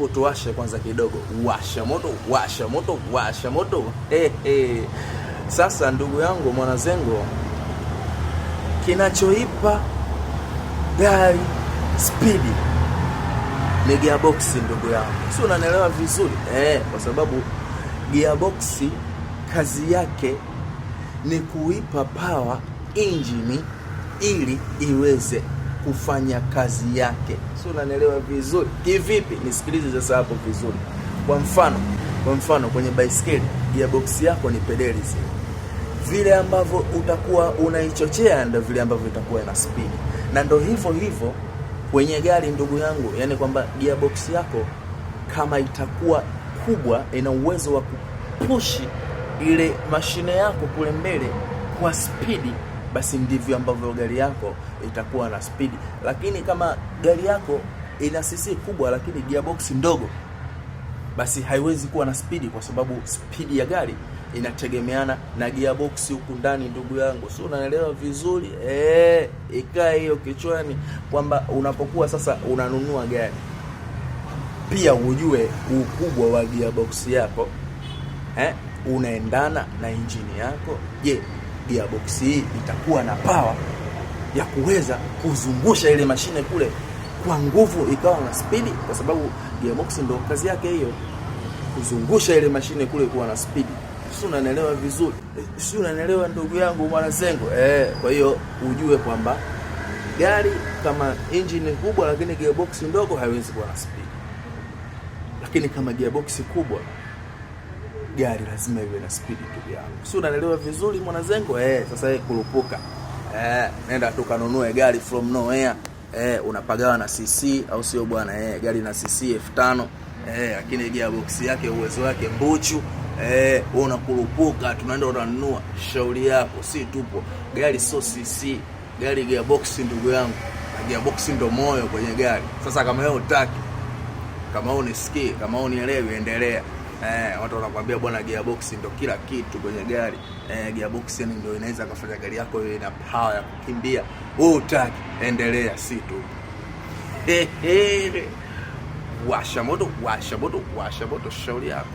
tuwashe kwanza kidogo. Washa moto, washa moto, washa moto. Sasa ndugu yangu Mwanazengo, kinachoipa gari spidi ni gearbox ndugu yangu. Si unanielewa vizuri? Kwa sababu gearbox kazi yake ni kuipa power engine ili iweze kufanya kazi yake. Si unanielewa vizuri? Kivipi? Nisikilize sasa hapo vizuri. Kwa mfano kwenye baiskeli gearbox yako ni pedali zile. Vile ambavyo utakuwa unaichochea ndio vile ambavyo itakuwa ina speed. Na ndio hivyo kwenye gari ndugu yangu, yani kwamba gearbox yako kama itakuwa kubwa, ina uwezo wa kupushi ile mashine yako kule mbele kwa spidi, basi ndivyo ambavyo gari yako itakuwa na spidi. Lakini kama gari yako ina cc kubwa lakini gearbox ndogo, basi haiwezi kuwa na spidi, kwa sababu spidi ya gari inategemeana na gearbox huku ndani ndugu yangu. So unaelewa vizuri? Ikae hiyo kichwani kwamba unapokuwa sasa unanunua gari, pia ujue ukubwa wa gearbox yako unaendana na injini yako. Je, gearbox hii itakuwa na power ya kuweza kuzungusha ile mashine kule kwa nguvu ikawa na spidi? Kwa sababu gearbox ndio kazi yake hiyo, kuzungusha ile mashine kule kuwa na spidi. Si unanielewa vizuri? Si unanielewa ndugu yangu Mwanazengo? Kwa hiyo ujue kwamba gari kama engine kubwa lakini gearbox ndogo haiwezi kuwa na speed. Lakini kama gearbox kubwa, gari lazima iwe na speed ndugu yangu. Si unanielewa vizuri Mwanazengo? Sasa kurupuka. Nenda tukanunue gari from nowhere. Unapagawa na cc au sio bwana? Gari na cc 5000. Lakini gearbox yake uwezo wake mbuchu. Unakurupuka, tunaenda unanunua, shauri yako, si tupo. Gari so cc, gari gearbox ndugu yangu. Na gearbox ndo moyo kwenye gari. Sasa kama wewe utaki, kama unisikii, kama unielewi, endelea. Watu wanakuambia bwana gearbox ndo kila kitu kwenye gari. Gearbox ndio inaweza kufanya gari yako iwe na power ya kukimbia. Wewe utaki, endelea, si tupo. Washa moto, washa moto, washa moto, shauri yako.